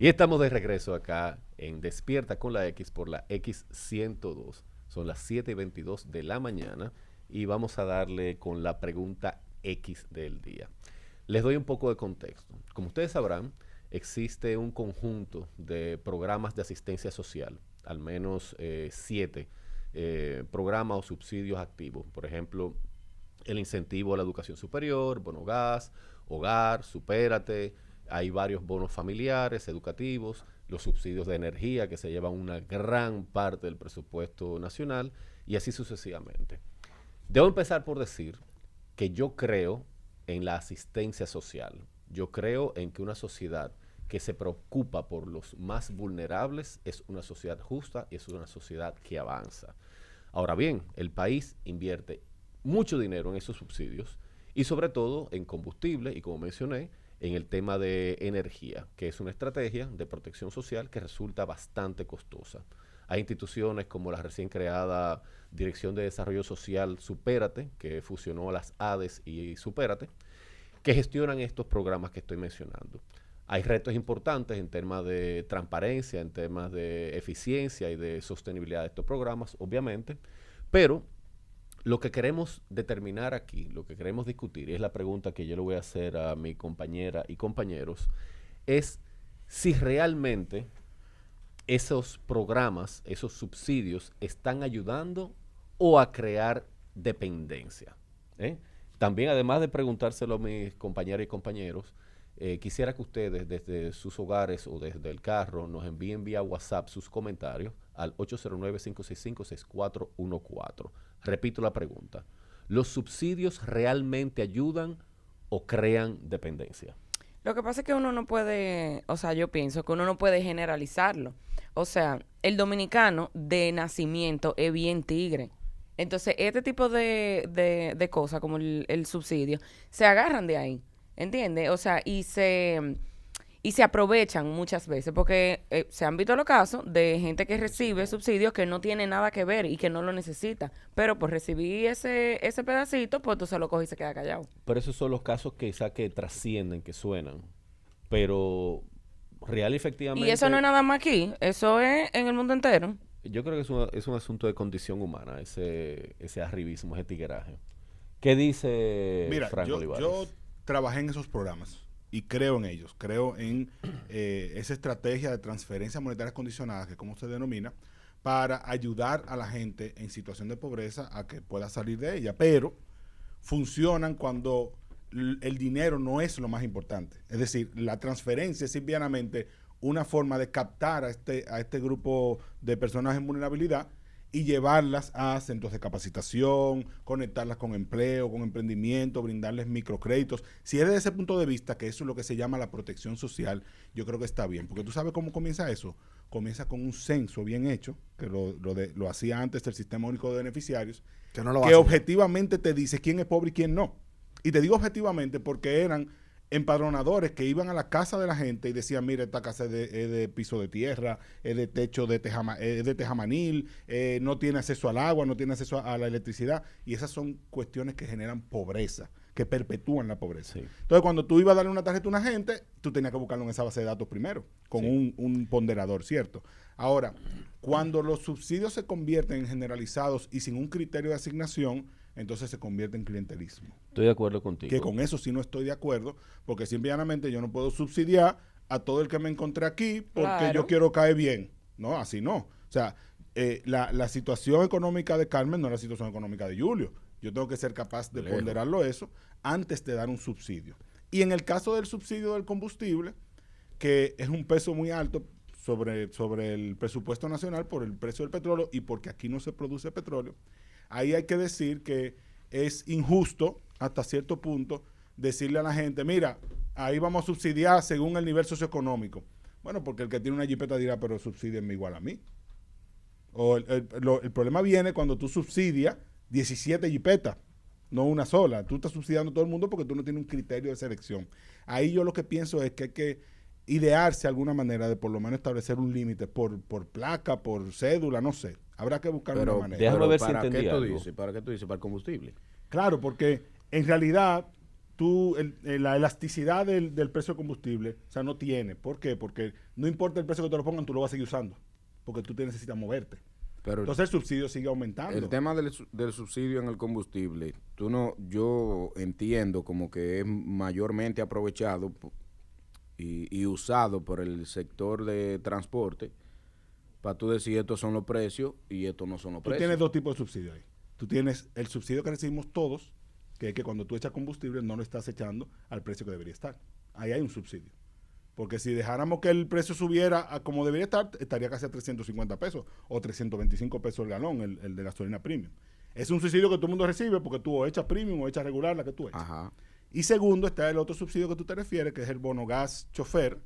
Y estamos de regreso acá en Despierta con la X por la X102. Son las 7:22 de la mañana y vamos a darle con la pregunta X del día. Les doy un poco de contexto. Como ustedes sabrán, existe un conjunto de programas de asistencia social, al menos 7 programas o subsidios activos. Por ejemplo, el incentivo a la educación superior, bono gas, hogar, supérate. Hay varios bonos familiares, educativos, los subsidios de energía que se llevan una gran parte del presupuesto nacional y así sucesivamente. Debo empezar por decir que yo creo en la asistencia social. Yo creo en que una sociedad que se preocupa por los más vulnerables es una sociedad justa y es una sociedad que avanza. Ahora bien, el país invierte mucho dinero en esos subsidios y sobre todo en combustible y, como mencioné, en el tema de energía, que es una estrategia de protección social que resulta bastante costosa. Hay instituciones como la recién creada Dirección de Desarrollo Social Supérate, que fusionó a las ADES y Supérate, que gestionan estos programas que estoy mencionando. Hay retos importantes en temas de transparencia, en temas de eficiencia y de sostenibilidad de estos programas, obviamente, pero lo que queremos determinar aquí, lo que queremos discutir, y es la pregunta que yo le voy a hacer a mi compañera y compañeros, es si realmente esos programas, esos subsidios, están ayudando o a crear dependencia. ¿Eh? También, además de preguntárselo a mis compañeras y compañeros, quisiera que ustedes desde sus hogares o desde el carro nos envíen vía WhatsApp sus comentarios al 809-565-6414. Repito la pregunta. ¿Los subsidios realmente ayudan o crean dependencia? Lo que pasa es que uno no puede, o sea, yo pienso que uno no puede generalizarlo. O sea, el dominicano de nacimiento es bien tigre. Entonces, este tipo de cosas, como el subsidio, se agarran de ahí, ¿entiendes? O sea, y se aprovechan muchas veces, porque se han visto los casos de gente que recibe subsidios que no tiene nada que ver y que no lo necesita. Pero por recibir ese pedacito, pues tú se lo coges y se queda callado. Pero esos son los casos quizá que trascienden, que suenan. Pero real y Y eso no es efectivamente, nada más aquí, eso es en el mundo entero. yo creo que es un asunto de condición humana, ese arribismo, ese tigueraje. ¿Qué dice Mira, Frank yo Olivares? trabajé en esos programas y creo en ellos. Creo en esa estrategia de transferencia monetaria condicionada, que es como se denomina, para ayudar a la gente en situación de pobreza a que pueda salir de ella. Pero funcionan cuando el dinero no es lo más importante. Es decir, la transferencia es simplemente una forma de captar a este grupo de personas en vulnerabilidad y llevarlas a centros de capacitación, conectarlas con empleo, con emprendimiento, brindarles microcréditos. Si es desde ese punto de vista, que eso es lo que se llama la protección social, yo creo que está bien. Porque tú sabes cómo comienza eso. Comienza con un censo bien hecho, que lo hacía antes el Sistema Único de Beneficiarios, Que no lo que hacen ya. objetivamente te dice quién es pobre y quién no. Y te digo objetivamente porque eran empadronadores que iban a la casa de la gente y decían, mira, esta casa es de piso de tierra, es de techo es de tejamanil, no tiene acceso al agua, no tiene acceso a la electricidad. Y esas son cuestiones que generan pobreza, que perpetúan la pobreza. Sí, Entonces, cuando tú ibas a darle una tarjeta a una gente, tú tenías que buscarlo en esa base de datos primero, con sí. un ponderador, ¿cierto? Ahora, cuando los subsidios se convierten en generalizados y sin un criterio de asignación, entonces se convierte en clientelismo. Estoy de acuerdo Que contigo. con eso sí no estoy de acuerdo, porque simplemente yo no puedo subsidiar a todo el que me encontré aquí porque yo Claro. quiero caer bien. No, así no. O sea, la situación económica de Carmen no es la situación económica de Julio. Yo tengo que ser capaz de Lejos. ponderarlo eso antes de dar un subsidio. Y en el caso del subsidio del combustible, que es un peso muy alto sobre el presupuesto nacional por el precio del petróleo y porque aquí no se produce petróleo, ahí hay que decir que es injusto hasta cierto punto decirle a la gente, mira, ahí vamos a subsidiar según el nivel socioeconómico. Bueno, porque el que tiene una jipeta dirá, pero subsídienme igual a mí. O el problema viene cuando tú subsidias 17 jipetas, no una sola. Tú estás subsidiando a todo el mundo porque tú no tienes un criterio de selección. Ahí yo lo que pienso es que hay que idearse alguna manera de por lo menos establecer un límite por placa, por cédula, no sé. Habrá que buscar una Pero, manera. Déjame pero ver si ¿para entendí qué tú algo. dices? ¿Para qué tú dices? Para el combustible. Claro, porque en realidad la elasticidad del precio del combustible, o sea, no tiene. ¿Por qué? Porque no importa el precio que te lo pongan, tú lo vas a seguir usando, porque tú te necesitas moverte. Pero Entonces el subsidio sigue aumentando. el tema del subsidio en el combustible, yo entiendo como que es mayormente aprovechado y usado por el sector de transporte para tú decir estos son los precios y estos no son los Tú precios. tienes dos tipos de subsidio ahí. Tú tienes el subsidio que recibimos todos, que es que cuando tú echas combustible no lo estás echando al precio que debería estar. Ahí hay un subsidio. Porque si dejáramos que el precio subiera a como debería estar, estaría casi a 350 pesos o 325 pesos el galón, el de gasolina premium. Es un subsidio que todo el mundo recibe porque tú o echas premium o echas regular la que tú echas. Ajá. Y segundo está el otro subsidio que tú te refieres, que es el bono gas chofer,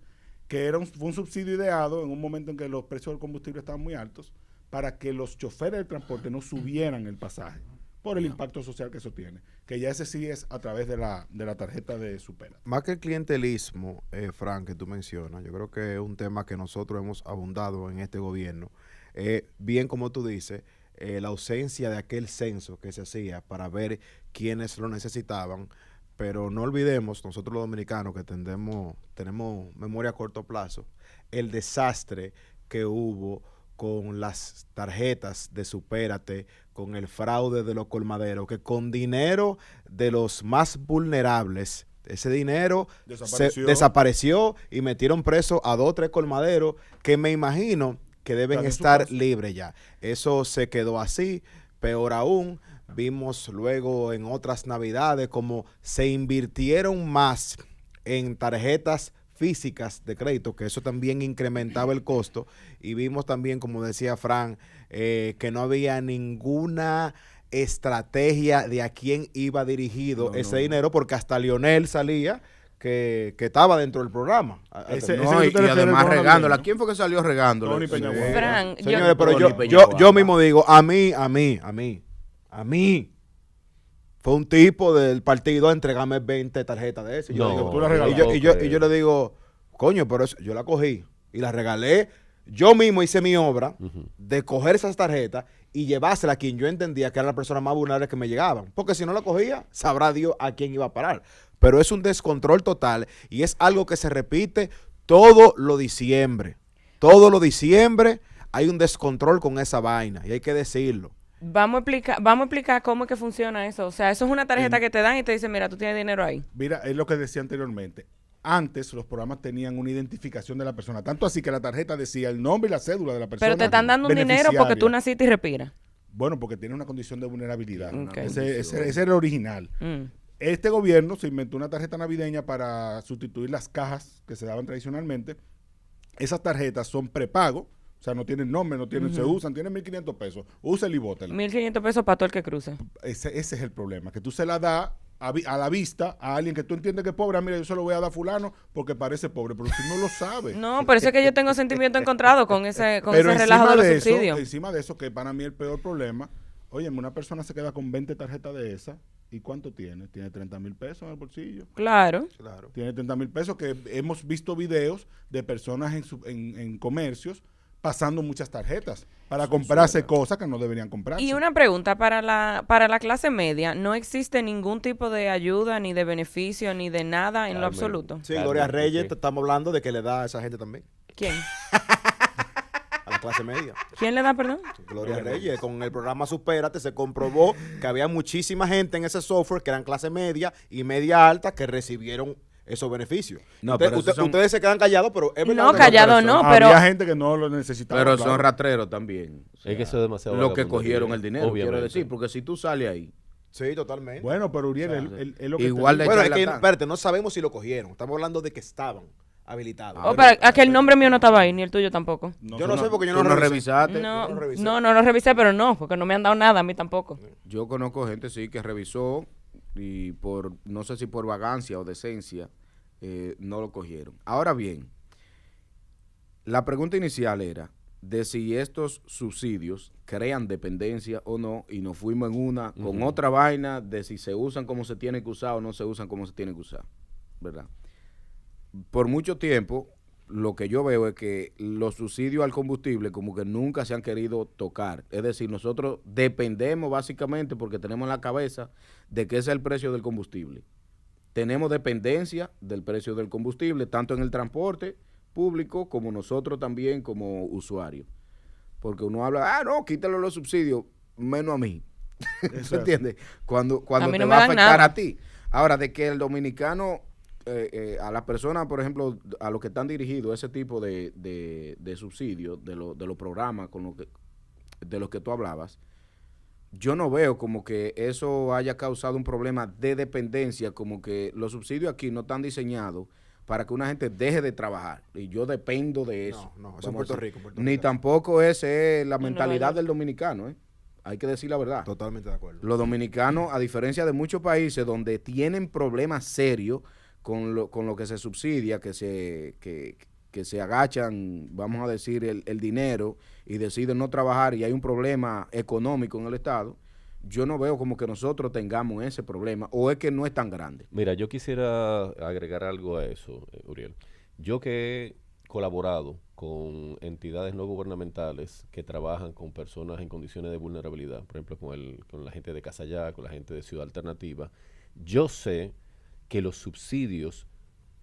que fue un subsidio ideado en un momento en que los precios del combustible estaban muy altos para que los choferes del transporte no subieran el pasaje por el impacto social que eso tiene, que ya ese sí es a través de la tarjeta de Supera. Más que el clientelismo, Frank, que tú mencionas, yo creo que es un tema que nosotros hemos abundado en este gobierno. Bien, como tú dices, la ausencia de aquel censo que se hacía para ver quiénes lo necesitaban, pero no olvidemos, nosotros los dominicanos que tenemos memoria a corto plazo, el desastre que hubo con las tarjetas de Supérate, con el fraude de los colmaderos, que con dinero de los más vulnerables, ese dinero desapareció y metieron preso a 2 o 3 colmaderos que me imagino que deben estar libres ya. Eso se quedó así, peor aún. Vimos luego en otras navidades como se invirtieron más en tarjetas físicas de crédito, que eso también incrementaba el costo, y vimos también, como decía Fran, que no había ninguna estrategia de a quién iba dirigido ese dinero, porque hasta Lionel salía que estaba dentro del programa. Y además regándola. ¿Quién fue que salió regándola? Tony Peñaguaba. Fran, Señores, pero Tony yo mismo digo, a mí, fue un tipo del partido a entregarme 20 tarjetas de eso. Y yo, No, digo, tú la regalaste. y yo le digo, coño, pero eso, yo la cogí y la regalé. Yo mismo hice mi obra de coger esas tarjetas y llevársela a quien yo entendía que era la persona más vulnerable que me llegaban. Porque si no la cogía, sabrá Dios a quién iba a parar. Pero es un descontrol total y es algo que se repite todo lo diciembre. Todo lo diciembre hay un descontrol con esa vaina y hay que decirlo. Vamos a explicar cómo es que funciona eso. O sea, eso es una tarjeta que te dan y te dicen, mira, tú tienes dinero ahí. Mira, es lo que decía anteriormente. Antes los programas tenían una identificación de la persona, tanto así que la tarjeta decía el nombre y la cédula de la persona. Pero te están dando un dinero porque tú naciste y respiras. Bueno, porque tiene una condición de vulnerabilidad. Okay. Ese era el original. Este gobierno se inventó una tarjeta navideña para sustituir las cajas que se daban tradicionalmente. Esas tarjetas son prepago, o sea, no tienen nombre, no tienen, se usan, tienen 1.500 pesos. Úsela y bótela. 1.500 pesos para todo el que cruce. Ese es el problema, que tú se la das a la vista a alguien que tú entiendes que es pobre. Mira, yo se lo voy a dar a fulano porque parece pobre, pero tú no lo sabes. No, por eso es que yo tengo sentimiento encontrado con ese Pero relajo de los eso, subsidios. encima de eso, que para mí el peor problema, oye, una persona se queda con 20 tarjetas de esas, ¿y cuánto tiene? Tiene 30,000 pesos en el bolsillo. Claro. Tiene 30,000 pesos, que hemos visto videos de personas en comercios pasando muchas tarjetas para comprarse cosas que no deberían comprarse. Y una pregunta, para la clase media, ¿no existe ningún tipo de ayuda, ni de beneficio, ni de nada en lo absoluto? Sí, Gloria Reyes, estamos hablando de que le da a esa gente también, ¿Quién? a la clase media. ¿Quién le da perdón? Gloria Reyes, con el programa Supérate se comprobó que había muchísima gente en ese software que eran clase media y media alta que recibieron esos beneficios. No, pero Ustedes se quedan callados, pero es verdad. No, callado no, pero... Había gente que no lo necesitaba. Pero claro. son rastreros también. O sea, Es que eso es demasiado lo que vagabundo, cogieron Uriel, el dinero, quiero obviamente. decir, porque si tú sales ahí, Sí, totalmente. Bueno, pero Uriel, es lo que igual te de digo. Bueno, es que, charlatán. espérate, no sabemos si lo cogieron. Estamos hablando de que estaban habilitados. Oh, pero aquel nombre mío no estaba ahí, ni el tuyo tampoco. Yo no sé porque yo tú no no lo revisaste. No, lo revisé. no lo revisé, pero no, porque no me han dado nada a mí tampoco. Yo conozco gente, sí, que revisó y por, no sé si por vagancia o decencia, no lo cogieron. Ahora bien, la pregunta inicial era de si estos subsidios crean dependencia o no, y nos fuimos en una con otra vaina de si se usan como se tiene que usar o no se usan como se tiene que usar, ¿verdad? Por mucho tiempo, lo que yo veo es que los subsidios al combustible como que nunca se han querido tocar. Es decir, nosotros dependemos básicamente porque tenemos en la cabeza de que ese es el precio del combustible. tenemos dependencia del precio del combustible, tanto en el transporte público como nosotros también como usuarios. Porque uno habla, no, quítale los subsidios, menos a mí. ¿Se entiende? Cuando A mí te no me va a dan afectar nada. a ti. Ahora, de que el dominicano, a las personas, por ejemplo, a los que están dirigidos ese tipo de subsidios, de los programas de los que tú hablabas, yo no veo como que eso haya causado un problema de dependencia, como que los subsidios aquí no están diseñados para que una gente deje de trabajar. Y yo dependo de eso. No, eso en Vamos a Puerto decir. Rico. en Puerto Ni Rico. tampoco esa es la Nueva mentalidad York. del dominicano, ¿eh? Hay que decir la verdad. Totalmente de acuerdo. Los dominicanos, a diferencia de muchos países donde tienen problemas serios con lo que se subsidia, que se agachan, vamos a decir, el dinero y deciden no trabajar y hay un problema económico en el Estado, yo no veo como que nosotros tengamos ese problema, o es que no es tan grande. Mira, yo quisiera agregar algo a eso, Uriel. Yo que he colaborado con entidades no gubernamentales que trabajan con personas en condiciones de vulnerabilidad, por ejemplo, con la gente de Casa Ya, con la gente de Ciudad Alternativa, yo sé que los subsidios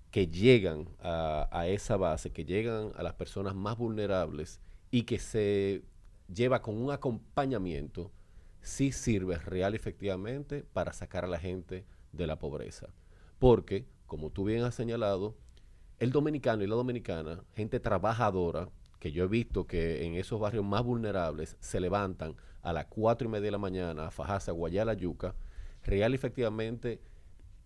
que llegan a esa base, que llegan a las personas más vulnerables y que se lleva con un acompañamiento, sí sirve real y efectivamente para sacar a la gente de la pobreza. Porque, como tú bien has señalado, el dominicano y la dominicana, gente trabajadora, que yo he visto que en esos barrios más vulnerables se levantan a las 4:30 de la mañana a fajarse, a guayar la yuca, real y efectivamente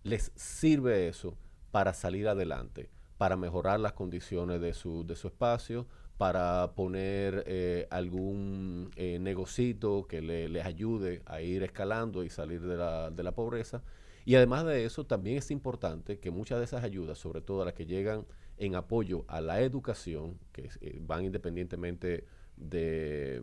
les sirve eso para salir adelante, para mejorar las condiciones de su espacio, para poner algún negocito que les ayude a ir escalando y salir de la pobreza. Y además de eso, también es importante que muchas de esas ayudas, sobre todo las que llegan en apoyo a la educación, que van independientemente de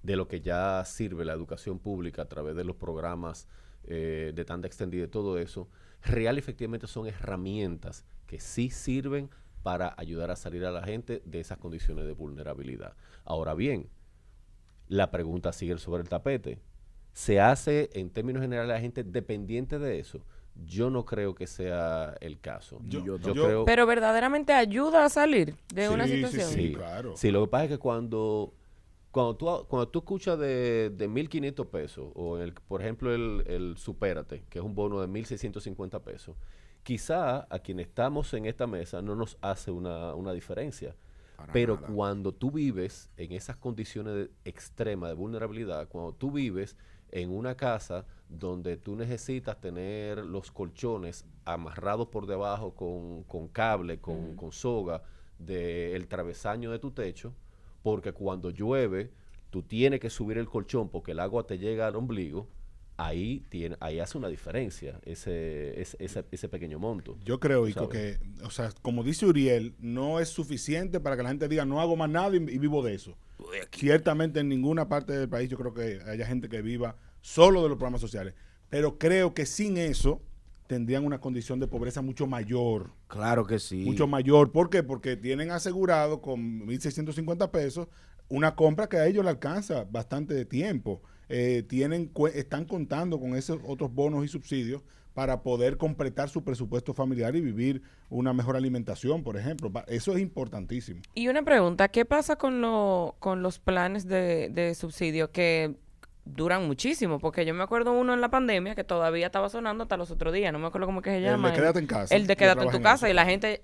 lo que ya sirve la educación pública a través de los programas de tanda extendida y todo eso, real y efectivamente son herramientas que sí sirven para ayudar a salir a la gente de esas condiciones de vulnerabilidad. Ahora bien, la pregunta sigue sobre el tapete. ¿Se hace en términos generales la gente dependiente de eso? Yo no creo que sea el caso. Yo creo... Pero verdaderamente ayuda a salir de una Sí, situación. sí, claro. Sí, lo que pasa es que cuando tú escuchas de 1.500 pesos, o por ejemplo el Supérate, que es un bono de 1.650 pesos, quizá a quienes estamos en esta mesa no nos hace una diferencia. Pero nada. cuando tú vives en esas condiciones extremas de vulnerabilidad, cuando tú vives en una casa donde tú necesitas tener los colchones amarrados por debajo con cable, con soga, del travesaño de tu techo, porque cuando llueve tú tienes que subir el colchón porque el agua te llega al ombligo, ahí hace una diferencia ese pequeño monto. Yo creo, ¿tú Ico, sabes? que, o sea, como dice Uriel, no es suficiente para que la gente diga, no hago más nada y vivo de eso. Ciertamente en ninguna parte del país yo creo que haya gente que viva solo de los programas sociales. Pero creo que sin eso tendrían una condición de pobreza mucho mayor. Claro que sí. Mucho mayor. ¿Por qué? Porque tienen asegurado con 1.650 pesos una compra que a ellos le alcanza bastante de tiempo. Están contando con esos otros bonos y subsidios para poder completar su presupuesto familiar y vivir una mejor alimentación, por ejemplo. Eso es importantísimo. Y una pregunta, ¿qué pasa con los planes de subsidio que duran muchísimo? Porque yo me acuerdo uno en la pandemia que todavía estaba sonando hasta los otros días, no me acuerdo cómo que se llama. El de quédate en casa. El de Yo quédate en trabajé tu en casa eso. y la gente,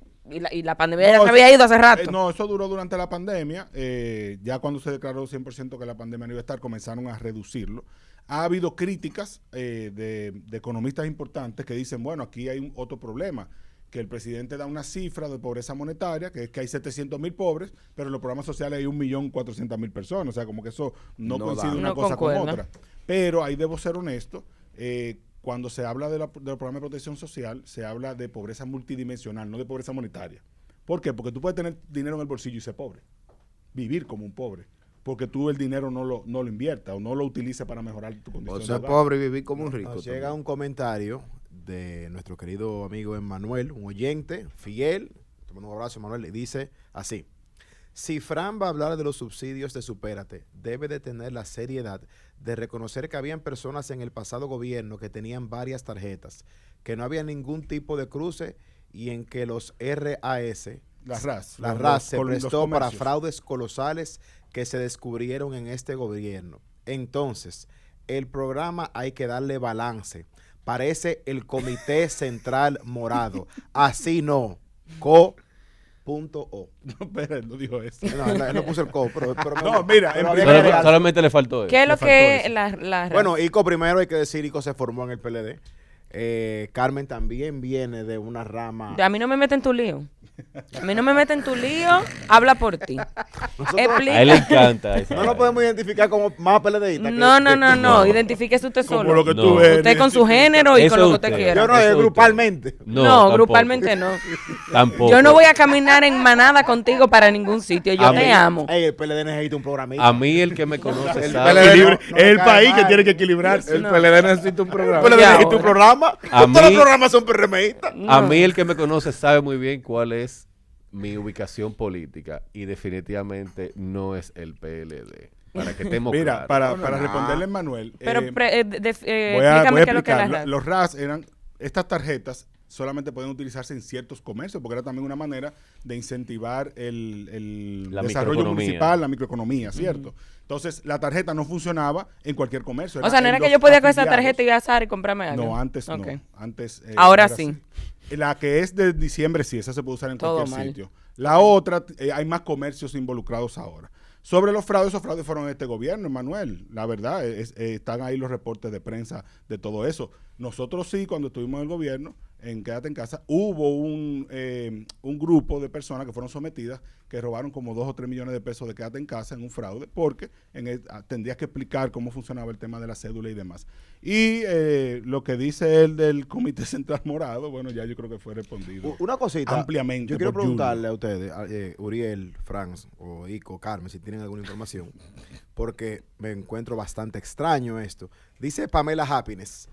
y la pandemia ya No, se había ido hace rato. No, eso duró durante la pandemia. Ya cuando se declaró 100% que la pandemia no iba a estar, comenzaron a reducirlo. Ha habido críticas de economistas importantes que dicen, bueno, aquí hay otro problema, que el presidente da una cifra de pobreza monetaria, que es que hay 700,000 pobres, pero en los programas sociales hay 1.400.000 personas. O sea, como que eso no coincide da. una No cosa concuerda. con otra. Pero ahí debo ser honesto, cuando se habla de los programas de protección social, se habla de pobreza multidimensional, no de pobreza monetaria. ¿Por qué? Porque tú puedes tener dinero en el bolsillo y ser pobre, vivir como un pobre, porque tú el dinero no lo inviertas o no lo utilices para mejorar tu condición O ser de hogar. pobre y vivir como un rico. Nos llega también. un comentario de nuestro querido amigo Emmanuel, un oyente, fiel. Te mando un abrazo, Manuel, y dice así: Si Fran va a hablar de los subsidios de Supérate, debe de tener la seriedad de reconocer que habían personas en el pasado gobierno que tenían varias tarjetas, que no había ningún tipo de cruce y en que los RAS, Las RAS. la los- RAS los se col- los prestó para comercios. fraudes colosales que se descubrieron en este gobierno. Entonces, el programa hay que darle balance. Parece el Comité Central Morado. Así no. Co.o. No, espera, él no dijo eso. No, él no puso el co, pero No, mira, pero en había que primer- agregar- Solamente le faltó eso. ¿Qué es lo faltó que es eso. la Bueno, Ico primero hay que decir, Ico se formó en el PLD. Carmen también viene de una rama. A mí no me meten tu lío. A mí no me meten tu lío, habla por ti. Explica. A él le encanta eso. No nos podemos identificar como más PLDistas. No, identifíquese usted Como solo. lo que No. tú eres. Usted con su género y Eso con lo que usted. usted quiera. Yo no, Eso grupalmente. No, tampoco. grupalmente no. Tampoco. Yo no voy a caminar en manada contigo para ningún sitio. Yo A te mí- amo. Ey, el PLD necesita un programita. A mí el que me conoce El sabe. PLD Equilibra- no es el me cae país que mal. tiene que equilibrarse. El PLD necesita un programa. El PLD Ya necesita un ahora. programa. A Todos los mí- programas son PRMistas. A No. mí el que me conoce sabe muy bien cuál es mi ubicación política y definitivamente no es el PLD. Para que estemos Mira, claros. para responderle a Manuel. Pero voy explícame a qué es lo que es explicar. la RAS. Los RAS eran, estas tarjetas solamente pueden utilizarse en ciertos comercios, porque era también una manera de incentivar el La desarrollo microeconomía. municipal, la microeconomía, ¿cierto? Entonces, la tarjeta no funcionaba en cualquier comercio. O sea, no en era que los yo podía coger esa afiliados. tarjeta y ir a Zara y comprarme algo. No, antes Ok. no. Antes, Ahora era sí. así. La que es de diciembre, sí, esa se puede usar en Todo cualquier mal. sitio. La otra, hay más comercios involucrados ahora. Sobre los fraudes, esos fraudes fueron en este gobierno, Manuel. La verdad, están ahí los reportes de prensa de todo eso. Nosotros sí, cuando estuvimos en el gobierno, en Quédate en Casa, hubo un grupo de personas que fueron sometidas que robaron como 2 o 3 millones de pesos de Quédate en Casa en un fraude, porque tendrías que explicar cómo funcionaba el tema de la cédula y demás. Y lo que dice él del Comité Central Morado, bueno, ya yo creo que fue respondido Una cosita. ampliamente. Yo quiero por Julio. preguntarle a ustedes, Uriel, Franz o Ico, Carmen, si tienen alguna información, porque me encuentro bastante extraño esto. Dice Pamela Happiness.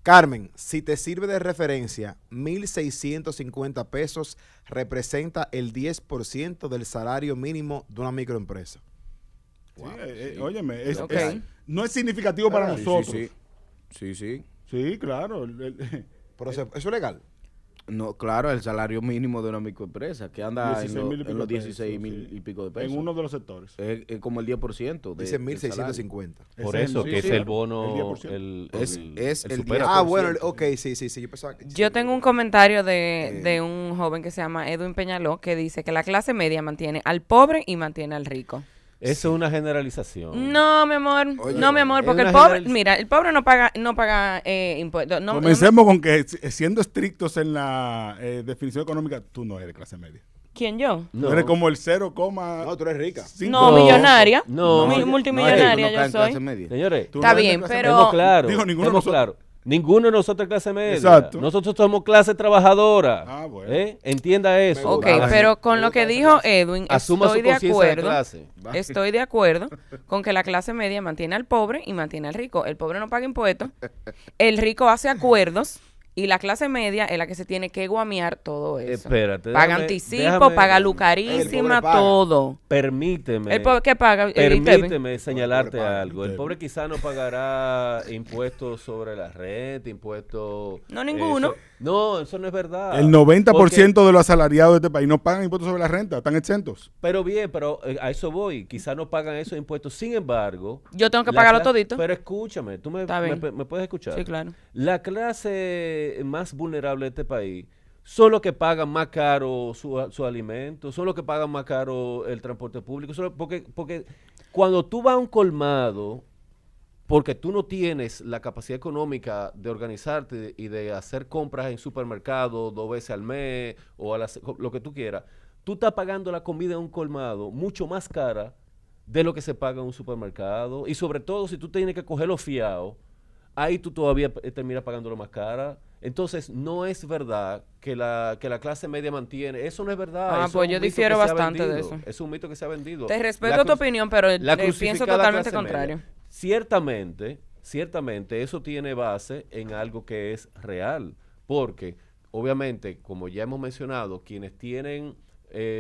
Carmen, si te sirve de referencia, 1,650 pesos representa el 10% del salario mínimo de una microempresa. Sí, óyeme, Ok. no es significativo para Sí, nosotros. Sí. Sí, claro. Pero eso es legal. No, claro, el salario mínimo de una microempresa que anda 16,000 y en los pico de 16,000 pesos, sí. y pico de pesos. En uno de los sectores. Es como el 10% de, Dice del 1,650. Por Ese es eso, el- que sí, es el claro, bono, el 10%. Es el supera. Ah, bueno, ok, sí. Yo pensaba que... Yo tengo un comentario de un joven que se llama Edwin Peñaló que dice que la clase media mantiene al pobre y mantiene al rico. Eso es una generalización. No, mi amor, Oye, no, mi amor, es porque el una pobre, generaliz- mira, el pobre no paga impuestos. No, Comencemos con que siendo estrictos en la definición económica, tú no eres clase media. ¿Quién yo? Tú eres como el 0, No, tú eres rica. No, millonaria. No, Multimillonaria no cae yo en clase soy. media. Señores, Tú Está no eres de bien, clase pero- estemos claros. Digo, ninguno de estemos nosotros. claros. Ninguno de nosotros es clase media. Exacto. Nosotros somos clase trabajadora. Ah, bueno. Entienda eso. Ok, Ah, pero con lo que dijo Edwin, Asuma su estoy de conciencia de acuerdo. clase. Estoy de acuerdo con que la clase media mantiene al pobre y mantiene al rico. El pobre no paga impuestos, el rico hace acuerdos y la clase media es la que se tiene que guamear todo eso. Espérate. Paga déjame- anticipo, déjame- paga El lucarísima, pobre paga. todo. Permíteme. ¿El pobre qué paga? Tevin? Permíteme señalarte El pobre paga. algo. El pobre quizá no pagará impuestos sobre la renta, impuestos... No, ninguno. Eso no es verdad. El 90% Porque- de los asalariados de este país no pagan impuestos sobre la renta, están exentos. Pero bien, pero a eso voy. Quizá no pagan esos impuestos. Sin embargo... Yo tengo que la pagarlo clase- todito. Pero escúchame, tú Está bien. me puedes escuchar. Sí, claro. La clase más vulnerable de este país son los que pagan más caro su alimento, son los que pagan más caro el transporte público, porque cuando tú vas a un colmado, porque tú no tienes la capacidad económica de organizarte y de hacer compras en supermercado 2 veces al mes o lo que tú quieras, tú estás pagando la comida en un colmado mucho más cara de lo que se paga en un supermercado, y sobre todo si tú tienes que cogerlo fiado, ahí tú todavía terminas pagándolo más cara. Entonces, no es verdad que la clase media mantiene. Eso no es verdad. Ah, Eso pues es un yo mito difiero que se ha bastante de vendido. eso. Es un mito que se ha vendido. Te La respeto tu cruz- opinión, pero la pienso crucificada totalmente clase media. contrario. Ciertamente, eso tiene base en algo que es real. Porque, obviamente, como ya hemos mencionado, quienes tienen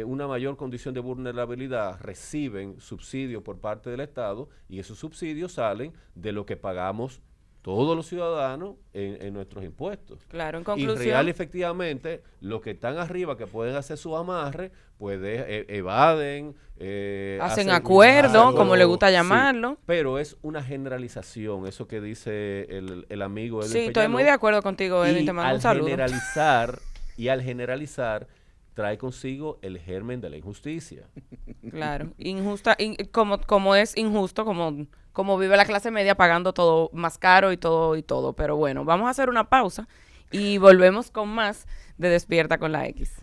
una mayor condición de vulnerabilidad reciben subsidios por parte del Estado y esos subsidios salen de lo que pagamos todos los ciudadanos en nuestros impuestos. Claro, en Y conclusión. real efectivamente, los que están arriba, que pueden hacer su amarre, pues evaden, Hacen acuerdo, algo, como le gusta sí, llamarlo. pero es una generalización, eso que dice el amigo Edwin Sí, estoy muy Peñaló. de acuerdo contigo, Edwin, Y te mando al un saludo. al generalizar, trae consigo el germen de la injusticia. Claro, como es injusto, como vive la clase media pagando todo más caro y todo. Pero bueno, vamos a hacer una pausa y volvemos con más de Despierta con la X.